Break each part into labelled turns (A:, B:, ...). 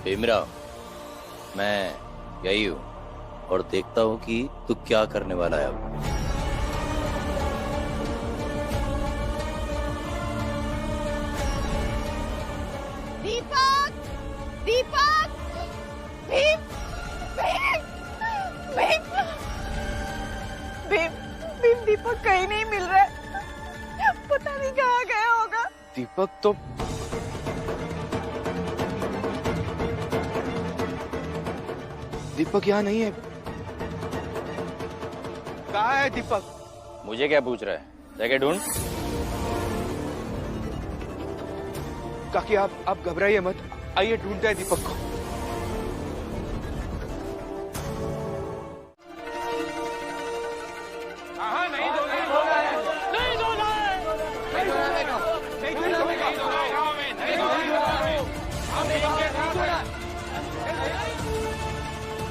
A: भीमराव, मैं यही हूँ और देखता हूँ कि तू क्या करने वाला है अब।
B: दीपक! दीपक! भीम! भीम! भीम! भीम! भीम दीपक कहीं नहीं मिल रहा है। पता नहीं कहाँ गया होगा।
C: दीपक तो दीपक यहाँ नहीं है। कहाँ है दीपक?
A: मुझे क्या पूछ रहा है? जगह ढूंढ।
C: काकी आप घबराइए मत, आइए ढूंढते हैं दीपक को।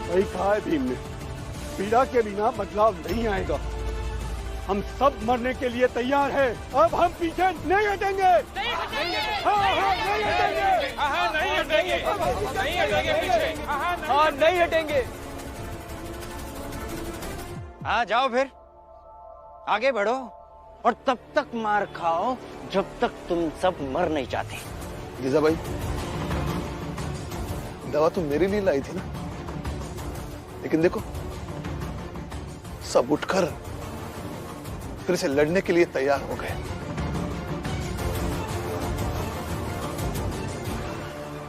D: सही कहा है भीम ने, पीड़ा के बिना बदलाव नहीं आएगा। हम सब मरने के लिए तैयार हैं। अब हम पीछे नहीं हटेंगे। नहीं हटेंगे।
C: नहीं हटेंगे।
E: हाँ जाओ फिर, आगे बढ़ो और तब तक मार खाओ जब तक तुम सब मर नहीं जाते।
F: जीजा भाई, दवा तो मेरे लिए लाई थी ना, लेकिन देखो सब उठकर फिर से लड़ने के लिए तैयार हो गए।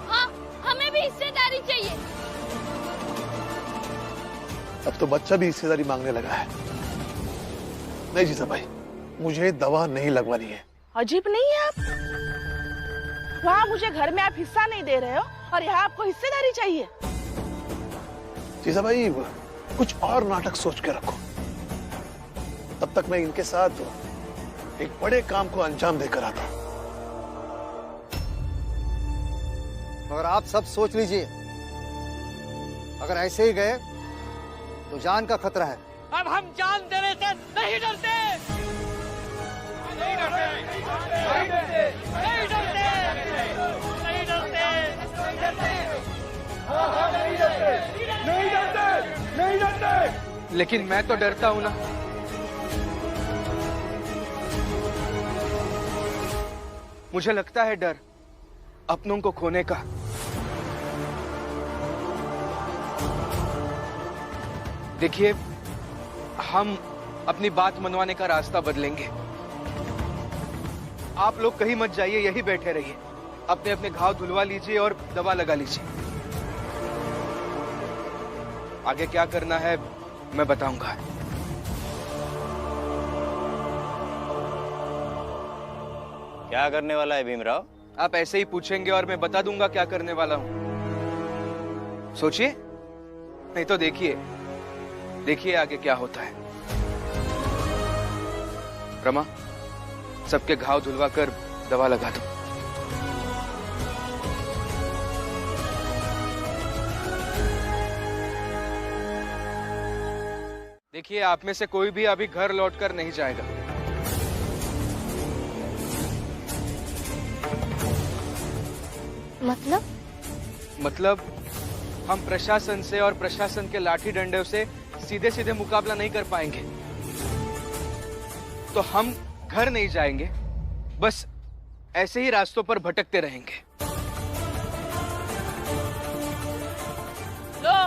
B: हाँ, हमें भी हिस्सेदारी चाहिए।
F: अब तो बच्चा भी हिस्सेदारी मांगने लगा है। नहीं जीजा भाई, मुझे दवा नहीं लगवानी है।
G: अजीब नहीं है आप? वहाँ मुझे घर में आप हिस्सा नहीं दे रहे हो और यहाँ आपको हिस्सेदारी चाहिए।
F: जीजा भाई, कुछ और नाटक सोच के रखो, तब तक मैं इनके साथ एक बड़े काम को अंजाम देकर आता हूं।
H: मगर आप सब सोच लीजिए, अगर ऐसे ही गए तो जान का खतरा है।
E: अब हम जान देने से नहीं डरते। नहीं डरते, नहीं डरते, नहीं डरते, नहीं डरते, नहीं डरते,
D: नहीं डरते।
C: लेकिन मैं तो डरता हूं ना। मुझे लगता है डर अपनों को खोने का। देखिए, हम अपनी बात मनवाने का रास्ता बदलेंगे। आप लोग कहीं मत जाइए, यहीं बैठे रहिए, अपने अपने घाव धुलवा लीजिए और दवा लगा लीजिए। आगे क्या करना है मैं बताऊंगा।
A: क्या करने वाला है भीमराव?
C: आप ऐसे ही पूछेंगे और मैं बता दूंगा क्या करने वाला हूं। सोचिए, नहीं तो देखिए, देखिए आगे क्या होता है। रमा, सबके घाव धुलवा कर दवा लगा दो। देखिए, आप में से कोई भी अभी घर लौटकर नहीं जाएगा। मतलब हम प्रशासन से और प्रशासन के लाठी डंडे से सीधे सीधे मुकाबला नहीं कर पाएंगे, तो हम घर नहीं जाएंगे, बस ऐसे ही रास्तों पर भटकते रहेंगे।
G: लो,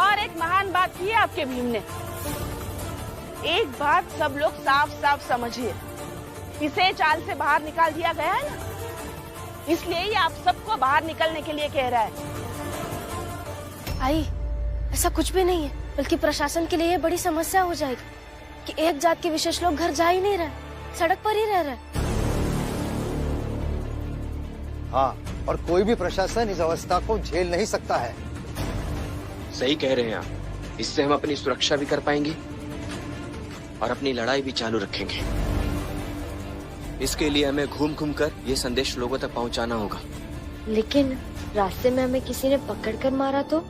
G: और एक महान बात की है आपके भीम ने। एक बात सब लोग साफ साफ समझिए, इसे चाल से बाहर निकाल दिया गया है ना, इसलिए ही आप सबको बाहर निकलने के लिए कह रहा है।
I: आई, ऐसा कुछ भी नहीं है, बल्कि प्रशासन के लिए ये बड़ी समस्या हो जाएगी कि एक जात के विशेष लोग घर जा ही नहीं रहे, सड़क पर ही रह रहे।
H: हाँ, और कोई भी प्रशासन इस अवस्था को झेल नहीं सकता है।
J: सही कह रहे हैं आप, इससे हम अपनी सुरक्षा भी कर पाएंगे और अपनी लड़ाई भी चालू रखेंगे। इसके लिए हमें घूम घूम कर ये संदेश लोगों तक पहुंचाना होगा।
I: लेकिन रास्ते में हमें किसी ने पकड़कर मारा तो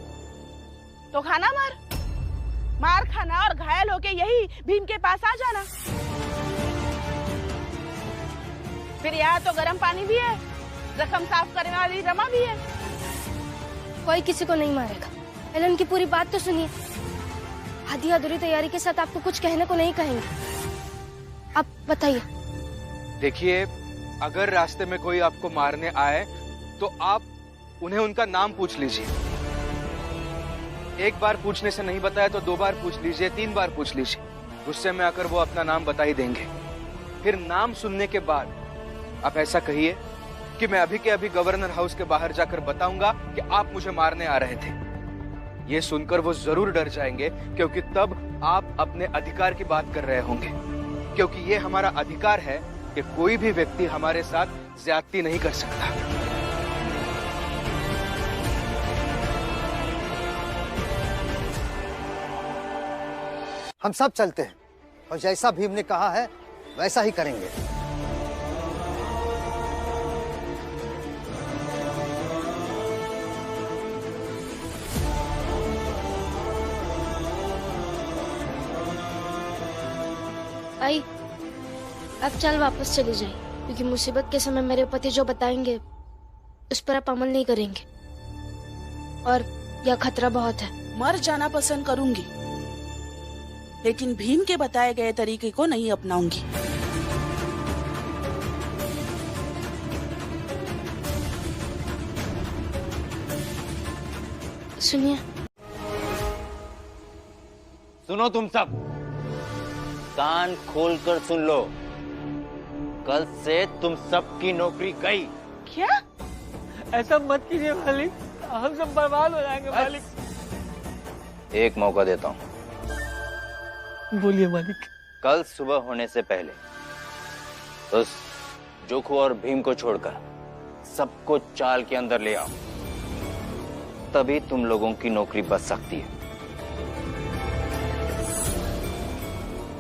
G: खाना मार खाना और घायल होके यही भीम के पास आ जाना। फिर यहाँ तो गर्म पानी भी है, जख्म साफ करने वाली रमा भी है।
I: कोई किसी को नहीं मारेगा। पहले उनकी पूरी बात तो सुनिए। आधी अधूरी तैयारी के साथ आपको कुछ कहने को नहीं कहेंगे। आप बताइए।
C: देखिए, अगर रास्ते में कोई आपको मारने आए तो आप उन्हें उनका नाम पूछ लीजिए। एक बार पूछने से नहीं बताया तो 2 बार पूछ लीजिए, 3 बार पूछ लीजिए। गुस्से में आकर वो अपना नाम बता ही देंगे। फिर नाम सुनने के बाद आप ऐसा कहिए कि मैं अभी के अभी गवर्नर हाउस के बाहर जाकर बताऊंगा कि आप मुझे मारने आ रहे थे। ये सुनकर वो जरूर डर जाएंगे, क्योंकि तब आप अपने अधिकार की बात कर रहे होंगे। क्योंकि ये हमारा अधिकार है कि कोई भी व्यक्ति हमारे साथ ज्यादती नहीं कर सकता।
H: हम सब चलते हैं और जैसा भीम ने कहा है वैसा ही करेंगे।
I: आई, अब चल वापस चली जाए, क्योंकि मुसीबत के समय मेरे पति जो बताएंगे उस पर आप अमल नहीं करेंगे और यह खतरा बहुत है।
G: मर जाना पसंद करूंगी, लेकिन भीम के बताए गए तरीके को नहीं अपनाऊंगी।
I: सुनिए।
E: सुनो तुम सब, कान खोलकर सुन लो। कल से तुम सबकी नौकरी गई।
G: क्या?
B: ऐसा मत कीजिए मालिक, हम सब बर्बाद हो जाएंगे मालिक।
A: एक मौका देता हूँ।
B: बोलिए मालिक।
A: कल सुबह होने से पहले उस जोखू और भीम को छोड़कर सबको चाल के अंदर ले आओ, तभी तुम लोगों की नौकरी बच सकती है,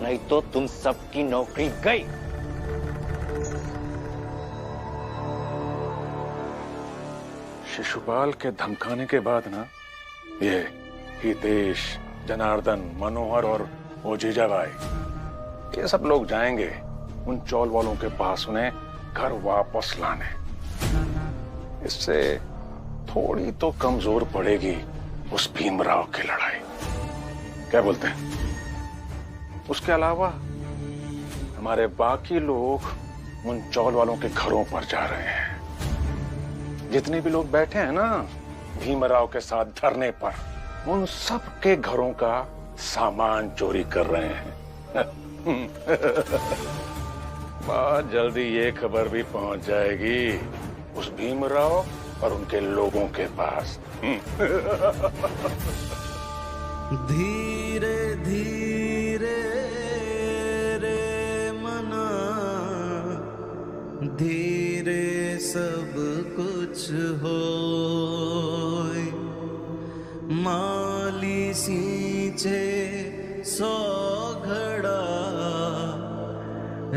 A: नहीं तो तुम सबकी नौकरी गई।
K: शिशुपाल के धमकाने के बाद ना, ये हितेश, जनार्दन, मनोहर और वो जीजाबाई, ये सब लोग जाएंगे उन चौल वालों के पास उन्हें घर वापस लाने। इससे थोड़ी तो कमजोर पड़ेगी उस भीमराव की लड़ाई। क्या बोलते हैं? उसके अलावा हमारे बाकी लोग उन चौल वालों के घरों पर जा रहे हैं। जितने भी लोग बैठे हैं ना भीमराव के साथ धरने पर, उन सब के घरों का सामान चोरी कर रहे हैं। बहुत जल्दी ये खबर भी पहुंच जाएगी उस भीमराव और उनके लोगों के पास।
L: धीरे धीरे रे मना, धीरे सब कुछ होय, माली सींचे 100 घड़ा,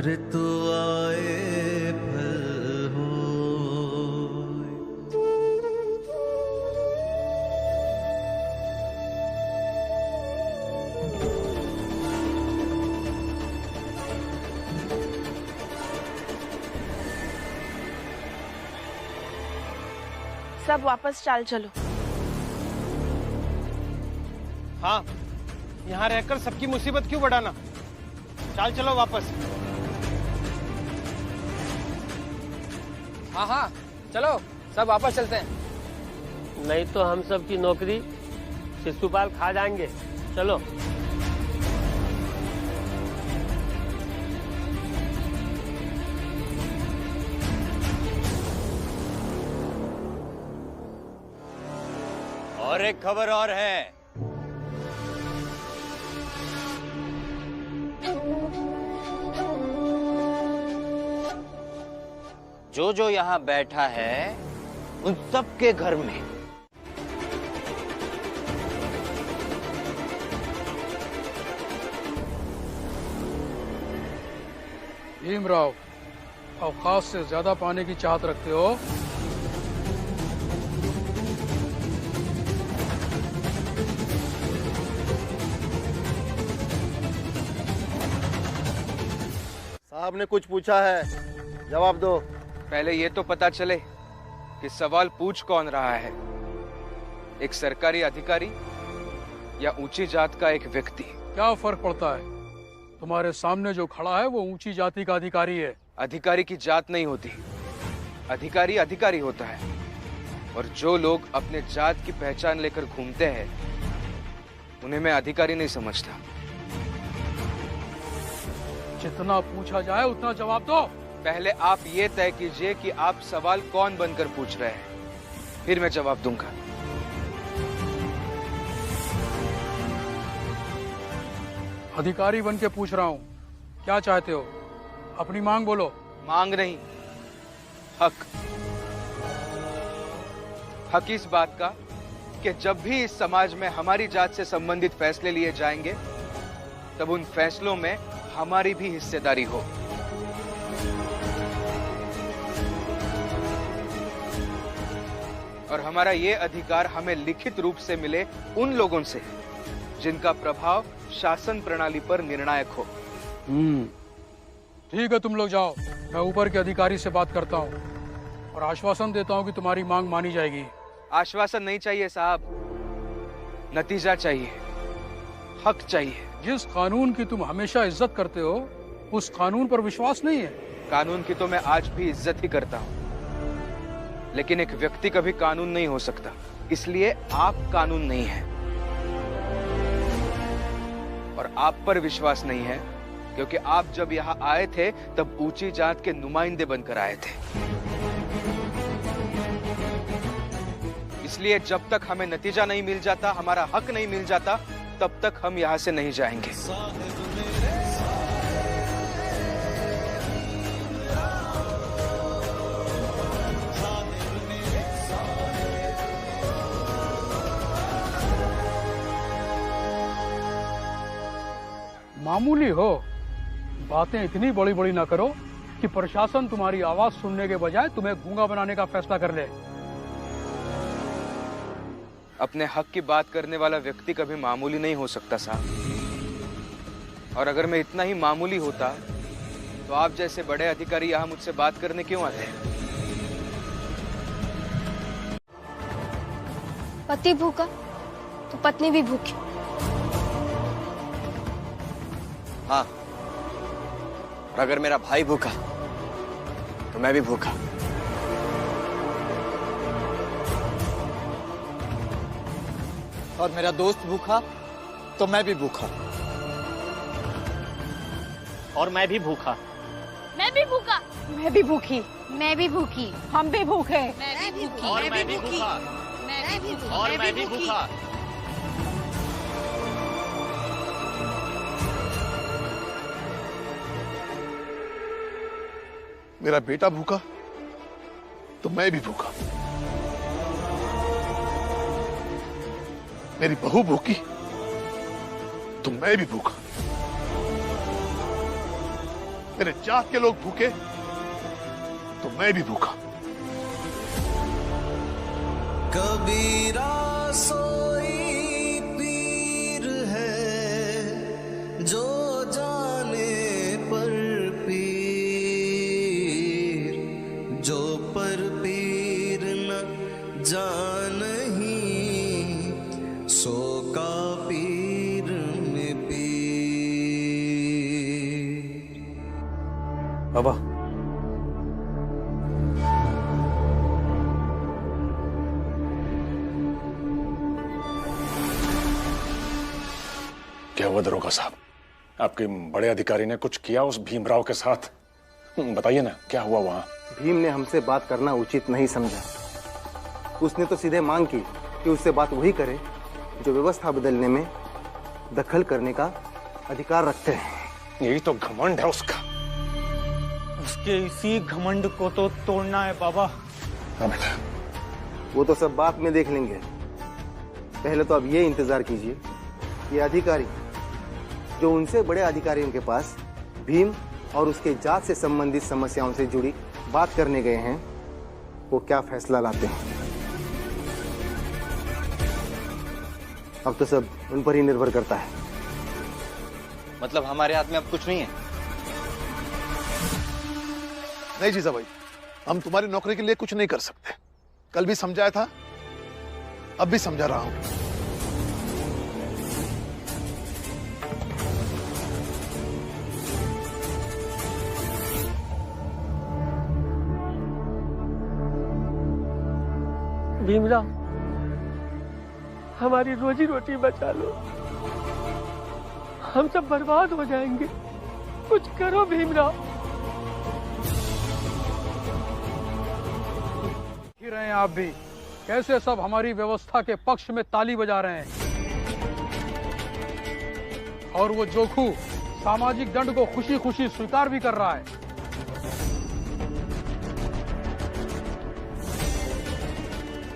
L: ऋतु आए फल होय।
G: सब वापस चाल चलो।
E: हाँ, यहाँ रहकर सबकी मुसीबत क्यों बढ़ाना? चाल चलो वापस।
M: हाँ हाँ चलो, सब वापस चलते हैं।
B: नहीं तो हम सब की नौकरी शिशुपाल खा जाएंगे। चलो।
E: और एक खबर और है।
A: जो जो यहाँ बैठा है उन सबके घर में
N: भीमराव, अवकाश से ज्यादा पाने की चाहत रखते हो?
H: साहब ने कुछ पूछा है, जवाब दो।
C: पहले ये तो पता चले कि सवाल पूछ कौन रहा है। एक सरकारी अधिकारी या ऊंची जात का एक व्यक्ति?
N: क्या फर्क पड़ता है? तुम्हारे सामने जो खड़ा है वो ऊंची जाति का अधिकारी है।
C: अधिकारी की जात नहीं होती, अधिकारी अधिकारी होता है। और जो लोग अपने जात की पहचान लेकर घूमते हैं उन्हें मैं अधिकारी नहीं समझता।
N: जितना पूछा जाए उतना जवाब दो।
C: पहले आप ये तय कीजिए कि आप सवाल कौन बनकर पूछ रहे हैं, फिर मैं जवाब दूंगा।
N: अधिकारी बन के पूछ रहा हूँ, क्या चाहते हो? अपनी मांग बोलो।
C: मांग नहीं, हक। हक इस बात का कि जब भी इस समाज में हमारी जात से संबंधित फैसले लिए जाएंगे तब उन फैसलों में हमारी भी हिस्सेदारी हो। और हमारा ये अधिकार हमें लिखित रूप से मिले उन लोगों से जिनका प्रभाव शासन प्रणाली पर निर्णायक हो।
N: ठीक है, तुम लोग जाओ। मैं ऊपर के अधिकारी से बात करता हूँ और आश्वासन देता हूँ कि तुम्हारी मांग मानी जाएगी।
C: आश्वासन नहीं चाहिए साहब, नतीजा चाहिए, हक चाहिए।
N: जिस कानून की तुम हमेशा इज्जत करते हो उस कानून पर विश्वास नहीं है।
C: कानून की तो मैं आज भी इज्जत ही करता हूँ, लेकिन एक व्यक्ति कभी कानून नहीं हो सकता, इसलिए आप कानून नहीं है। और आप पर विश्वास नहीं है क्योंकि आप जब यहाँ आए थे तब ऊंची जात के नुमाइंदे बनकर आए थे। इसलिए जब तक हमें नतीजा नहीं मिल जाता, हमारा हक नहीं मिल जाता, तब तक हम यहाँ से नहीं जाएंगे।
N: मामूली हो, बातें इतनी बड़ी बड़ी ना करो कि प्रशासन तुम्हारी आवाज सुनने के बजाय तुम्हें गूंगा बनाने का फैसला कर ले।
C: अपने हक की बात करने वाला व्यक्ति कभी मामूली नहीं हो सकता साहब। और अगर मैं इतना ही मामूली होता तो आप जैसे बड़े अधिकारी यहाँ मुझसे बात करने क्यों आते?
I: पति भूखा तो पत्नी भी भूखी।
E: हाँ, और अगर मेरा भाई भूखा तो मैं भी भूखा।
H: और मेरा दोस्त भूखा तो मैं भी भूखा।
B: और मैं भी भूखा।
I: मैं भी भूखा।
G: मैं भी भूखी।
I: मैं भी भूखी।
G: हम भी भूखे।
I: मैं भी भूखी।
B: और मैं भी भूखा।
I: मैं भी भूखी।
B: और मैं भी भूखा।
F: मेरा बेटा भूखा तो मैं भी भूखा। मेरी बहू भूखी तो मैं भी भूखा। मेरे जात के लोग भूखे तो मैं भी भूखा।
L: कबीरा सोई पीर है जो जाने पर पीर, जो पर पीर न जानही सो का पीर में पीर।
K: बाबा, क्या हुआ दरोगा साहब? आपके बड़े अधिकारी ने कुछ किया उस भीमराव के साथ? बताइए ना, क्या हुआ वहां?
O: भीम ने हमसे बात करना उचित नहीं समझा। उसने तो सीधे मांग की कि उससे बात वही करे जो व्यवस्था बदलने में दखल करने का अधिकार रखते हैं।
K: यही तो घमंड है उसका।
B: उसके इसी घमंड को तो तोड़ना है बाबा।
K: हाँ बेटा,
O: वो तो सब बात में देख लेंगे। पहले तो अब ये इंतजार कीजिए कि अधिकारी जो उनसे बड़े अधिकारियों के पास भीम और उसके जात से संबंधित समस्याओं से जुड़ी बात करने गए हैं वो क्या फैसला लाते हैं। अब तो सब उन पर ही निर्भर करता है।
E: मतलब हमारे हाथ में अब कुछ नहीं है?
F: नहीं जीजा भाई, हम तुम्हारी नौकरी के लिए कुछ नहीं कर सकते। कल भी समझाया था अब भी समझा रहा हूं।
B: भीमराव, हमारी रोजी रोटी बचा लो, हम सब बर्बाद हो जाएंगे, कुछ करो भीमराव।
N: रहे हैं आप भी, कैसे सब हमारी व्यवस्था के पक्ष में ताली बजा रहे हैं, और वो जोखू सामाजिक दंड को खुशी खुशी स्वीकार भी कर रहा है।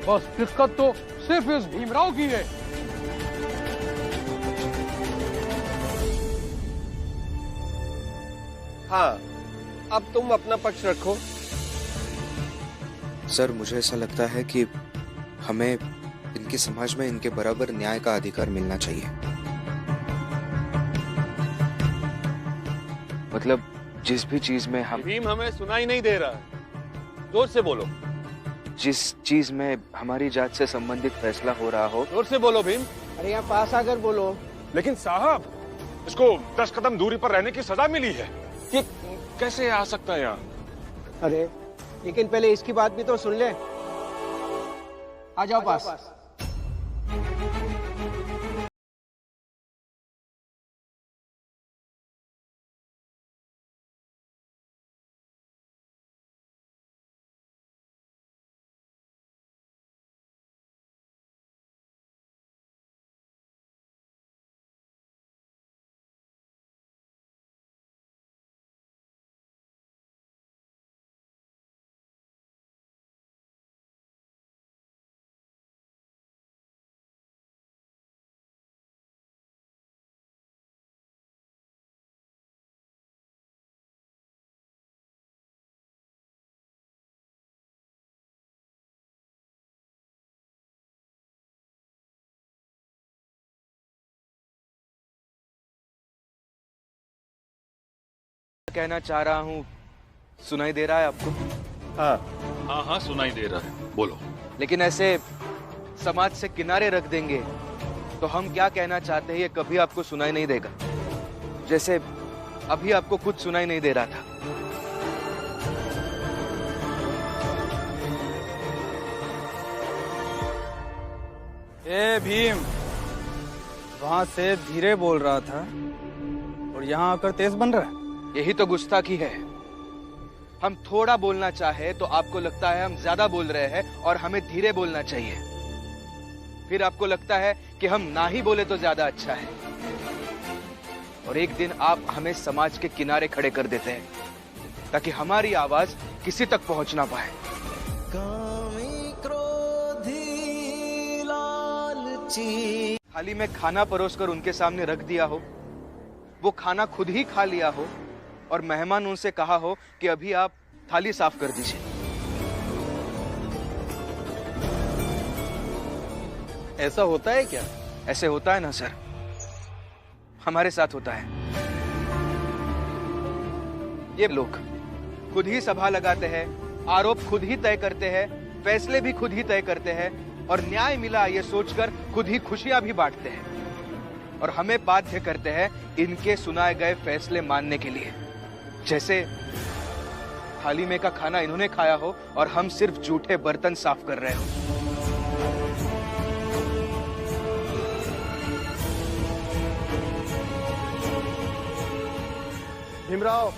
N: बस दिक्कत तो सिर्फ इस भीमराव की है।
P: हाँ, अब तुम अपना पक्ष रखो।
J: सर, मुझे ऐसा लगता है कि हमें इनके समाज में इनके बराबर न्याय का अधिकार मिलना चाहिए। मतलब जिस भी चीज में हम
K: भीम हमें सुनाई नहीं दे रहा है, जोर से बोलो।
J: जिस चीज में हमारी जात से संबंधित फैसला हो रहा हो।
K: जोर से बोलो भीम।
P: अरे यहाँ पास आकर बोलो।
K: लेकिन साहब, इसको 10 कदम दूरी पर रहने की सजा मिली है, ये कैसे आ सकता है यहाँ?
P: अरे लेकिन पहले इसकी बात भी तो सुन ले। आ जाओ पास।
C: कहना चाह रहा हूँ, सुनाई दे रहा है आपको?
K: हाँ हाँ सुनाई दे रहा है, बोलो।
C: लेकिन ऐसे समाज से किनारे रख देंगे तो हम क्या कहना चाहते हैं ये कभी आपको सुनाई नहीं देगा, जैसे अभी आपको कुछ सुनाई नहीं दे रहा था।
M: ए भीम, वहां से धीरे बोल रहा था और यहाँ आकर तेज बन रहा है।
C: यही तो गुस्ताखी है। हम थोड़ा बोलना चाहे तो आपको लगता है हम ज्यादा बोल रहे हैं और हमें धीरे बोलना चाहिए। फिर आपको लगता है कि हम ना ही बोले तो ज्यादा अच्छा है। और एक दिन आप हमें समाज के किनारे खड़े कर देते हैं ताकि हमारी आवाज किसी तक पहुंच ना पाए। थाली में खाना परोसकर उनके सामने रख दिया हो, वो खाना खुद ही खा लिया हो और मेहमान उनसे कहा हो कि अभी आप थाली साफ कर दीजिए।
P: ऐसा होता है क्या?
C: ऐसे होता है ना सर, हमारे साथ होता है। ये लोग खुद ही सभा लगाते हैं, आरोप खुद ही तय करते हैं, फैसले भी खुद ही तय करते हैं और न्याय मिला ये सोचकर खुद ही खुशियां भी बांटते हैं और हमें बाध्य करते हैं इनके सुनाए गए फैसले मानने के लिए, जैसे थाली में का खाना इन्होंने खाया हो और हम सिर्फ जूठे बर्तन साफ कर रहे हो।
O: भीमराव,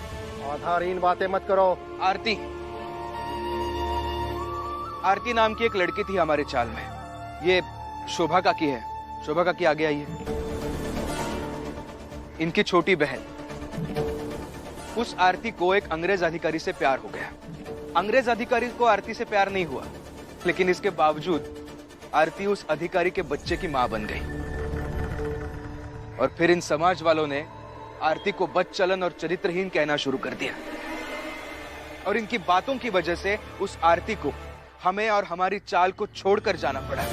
O: आधारहीन बातें मत करो।
C: आरती नाम की एक लड़की थी हमारे चाल में। ये शोभा काकी है। शोभा काकी आगे आइए। इनकी छोटी बहन। उस आरती को एक अंग्रेज अधिकारी से प्यार हो गया। अंग्रेज अधिकारी को आरती से प्यार नहीं हुआ, लेकिन इसके बावजूद आरती उस अधिकारी के बच्चे की मां बन गई। और फिर इन समाज वालों ने आरती को बदचलन और चरित्रहीन कहना शुरू कर दिया और इनकी बातों की वजह से उस आरती को हमें और हमारी चाल को छोड़कर जाना पड़ा।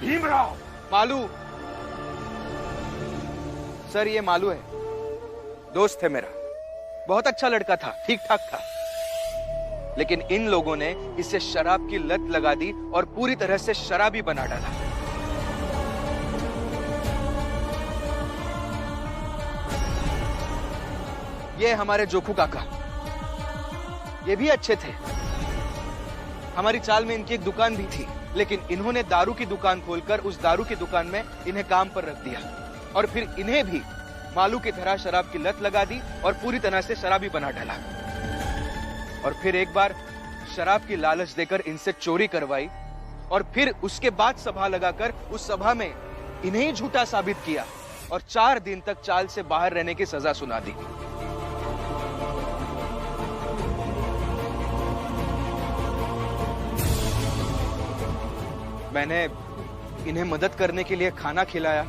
K: भीमराव!
C: मालू, सर ये मालू है, दोस्त है मेरा, बहुत अच्छा लड़का था, ठीक ठाक था, लेकिन इन लोगों ने इसे शराब की लत लगा दी और पूरी तरह से शराबी बना डाला। ये हमारे जोखू काका, ये भी अच्छे थे, हमारी चाल में इनकी एक दुकान भी थी, लेकिन इन्होंने दारू की दुकान खोलकर उस दारू की दुकान में इन्हें काम पर रख दिया और फिर इन्हें भी मालू की तरह शराब की लत लगा दी और पूरी तरह से शराबी बना डाला। और फिर एक बार शराब की लालच देकर इनसे चोरी करवाई और फिर उसके बाद सभा लगाकर उस सभा में इन्हें ही झूठा साबित किया और 4 दिन तक चाल से बाहर रहने की सजा सुना दी। मैंने इन्हें मदद करने के लिए खाना खिलाया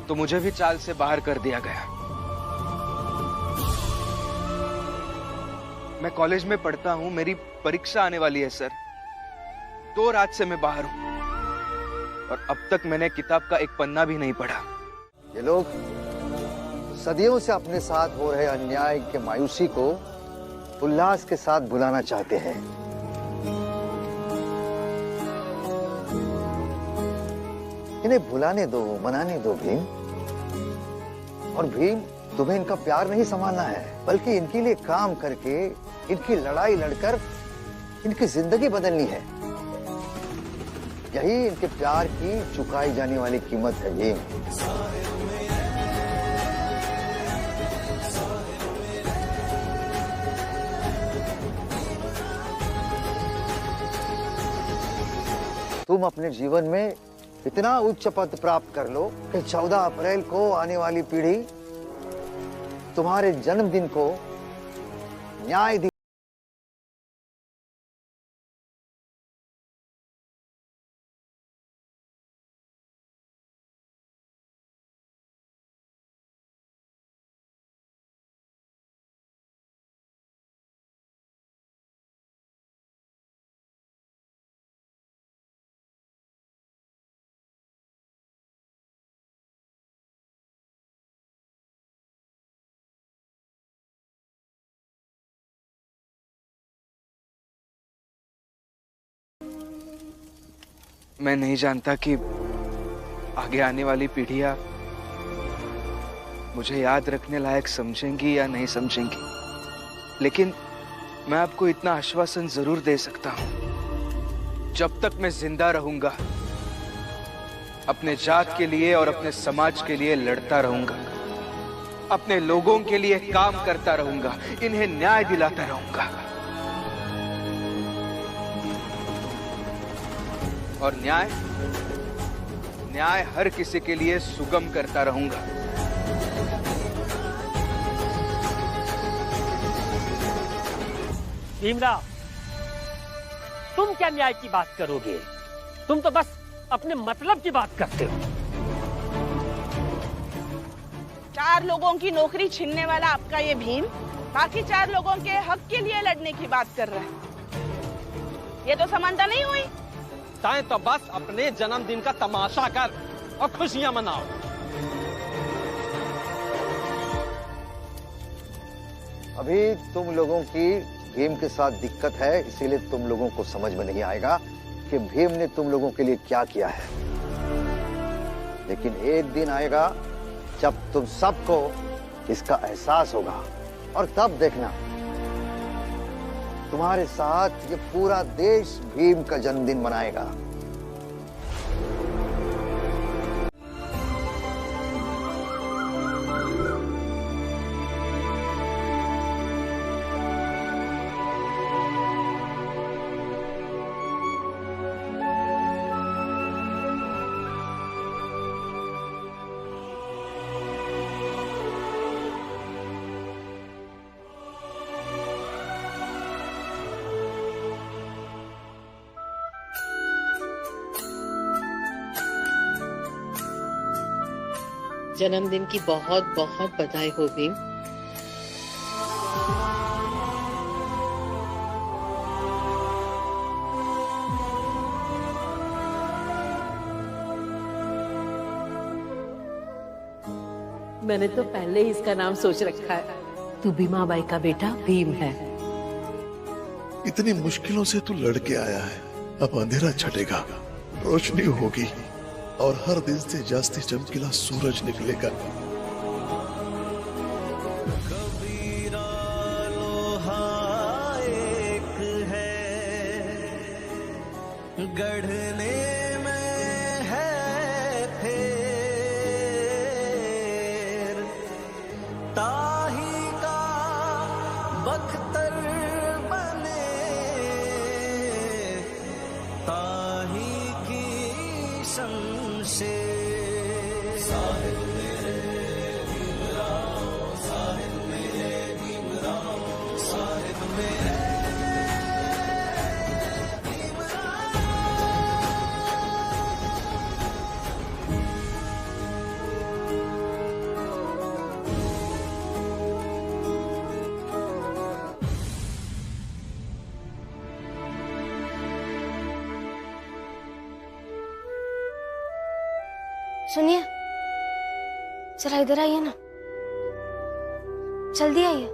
C: तो मुझे भी चाल से बाहर कर दिया गया। मैं कॉलेज में पढ़ता हूं, मेरी परीक्षा आने वाली है सर। 2 रात से मैं बाहर हूं और अब तक मैंने किताब का एक पन्ना भी नहीं पढ़ा।
H: ये लोग सदियों से अपने साथ हो रहे अन्याय के मायूसी को उल्लास के साथ भुलाना चाहते हैं। इन्हें भुलाने दो, मनाने दो भीम। और भीम, तुम्हें इनका प्यार नहीं संभालना है, बल्कि इनके लिए काम करके, इनकी लड़ाई लड़कर इनकी जिंदगी बदलनी है। यही इनके प्यार की चुकाई जाने वाली कीमत है भीम। तुम अपने जीवन में इतना उच्च पद प्राप्त कर लो कि 14 अप्रैल को आने वाली पीढ़ी तुम्हारे जन्मदिन को न्याय दी।
C: मैं नहीं जानता कि आगे आने वाली पीढ़ियां मुझे याद रखने लायक समझेंगी या नहीं समझेंगी, लेकिन मैं आपको इतना आश्वासन जरूर दे सकता हूं, जब तक मैं जिंदा रहूंगा अपने जात के लिए और अपने समाज के लिए लड़ता रहूंगा, अपने लोगों के लिए काम करता रहूंगा, इन्हें न्याय दिलाता रहूंगा। और न्याय हर किसी के लिए सुगम करता रहूंगा।
B: भीमराव, तुम क्या न्याय की बात करोगे? तुम तो बस अपने मतलब की बात करते हो।
G: 4 लोगों की नौकरी छीनने वाला आपका ये भीम बाकी 4 लोगों के हक के लिए लड़ने की बात कर रहा है। ये तो समानता नहीं हुई।
Q: चाहे तो बस अपने जन्मदिन का तमाशा कर और खुशियां मनाओ।
H: अभी तुम लोगों की भीम के साथ दिक्कत है, इसीलिए तुम लोगों को समझ में नहीं आएगा कि भीम ने तुम लोगों के लिए क्या किया है। लेकिन एक दिन आएगा जब तुम सबको इसका एहसास होगा और तब देखना तुम्हारे साथ ये पूरा देश भीम का जन्मदिन मनाएगा।
R: जन्मदिन की बहुत बहुत बधाई हो भीम। मैंने तो पहले ही इसका नाम सोच रखा है। तू भीमाबाई का बेटा भीम है।
F: इतनी मुश्किलों से तू लड़के आया है, अब अंधेरा छटेगा, रोशनी होगी और हर दिन से जास्ती चमकीला सूरज निकलेगा।
L: कबीरा लोहा एक है, गढ़ने में है फेर, ताही का बख्तर बने, ताही की शमशेर। साहिब मेरे भीमराव, साहिब मेरे भीमराव, साहिब मेरे
I: सुनिए, जरा इधर आइए ना, जल्दी आइए।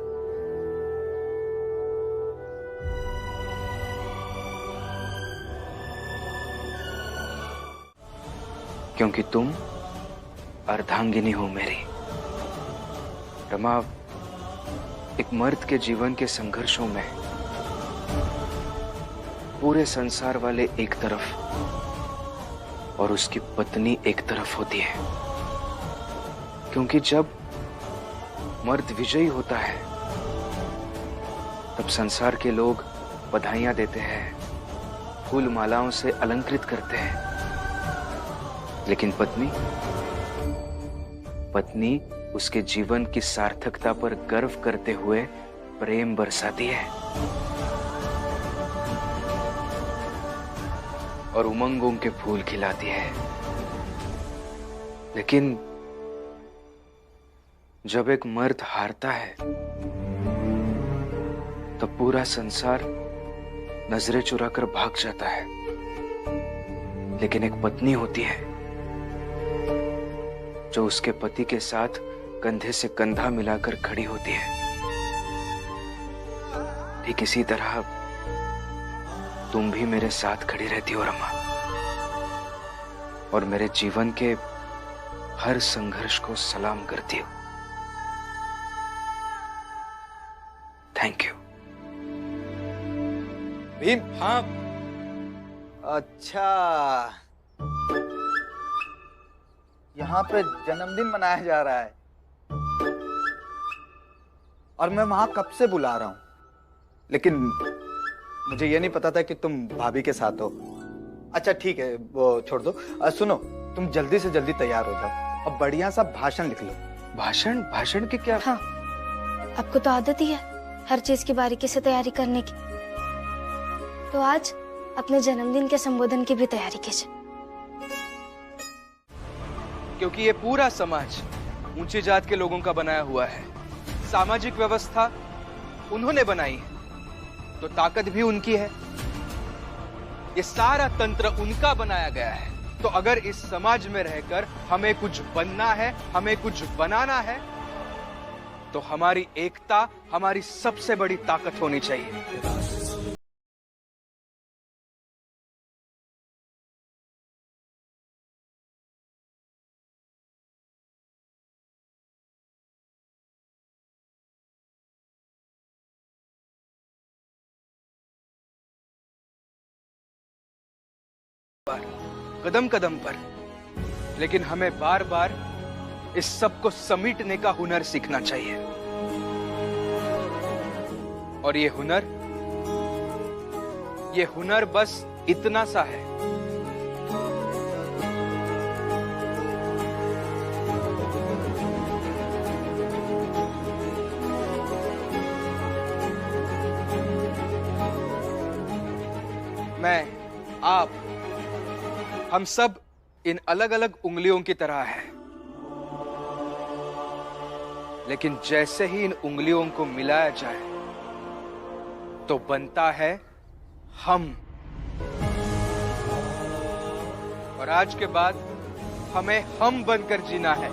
C: क्योंकि तुम अर्धांगिनी हो मेरी। रमा, एक मर्द के जीवन के संघर्षों में पूरे संसार वाले एक तरफ और उसकी पत्नी एक तरफ होती है। क्योंकि जब मर्द विजयी होता है तब संसार के लोग बधाइयां देते हैं, फूल मालाओं से अलंकृत करते हैं, लेकिन पत्नी उसके जीवन की सार्थकता पर गर्व करते हुए प्रेम बरसाती है और उमंगों के फूल खिलाती है। लेकिन जब एक मर्द हारता है तब पूरा संसार नजरें चुराकर भाग जाता है, लेकिन एक पत्नी होती है जो उसके पति के साथ कंधे से कंधा मिलाकर खड़ी होती है। ठीक इसी तरह तुम भी मेरे साथ खड़ी रहती हो रमा, और मेरे जीवन के हर संघर्ष को सलाम करती हो। Thank you.
M: भीम। हाँ।
S: अच्छा, यहाँ पे जन्मदिन मनाया जा रहा है और मैं वहां कब से बुला रहा हूं, लेकिन मुझे ये नहीं पता था कि तुम भाभी के साथ हो। अच्छा ठीक है, वो छोड़ दो। सुनो, तुम जल्दी से जल्दी तैयार हो जाओ और बढ़िया सा भाषण लिख लो।
C: भाषण? भाषण की क्या?
I: हाँ, आपको तो आदत ही है हर चीज की बारीकी से तैयारी करने की, तो आज अपने जन्मदिन के संबोधन की भी तैयारी कीजिए।
C: क्योंकि ये पूरा समाज ऊंची जात के लोगों का बनाया हुआ है, सामाजिक व्यवस्था उन्होंने बनाई है, तो ताकत भी उनकी है। ये सारा तंत्र उनका बनाया गया है। तो अगर इस समाज में रहकर हमें कुछ बनना है, हमें कुछ बनाना है, तो हमारी एकता हमारी सबसे बड़ी ताकत होनी चाहिए। कदम कदम पर, लेकिन हमें बार बार इस सब को समेटने का हुनर सीखना चाहिए। और ये हुनर बस इतना सा है। मैं, आप, हम सब इन अलग अलग उंगलियों की तरह हैं, लेकिन जैसे ही इन उंगलियों को मिलाया जाए तो बनता है हम। और आज के बाद हमें हम बनकर जीना है।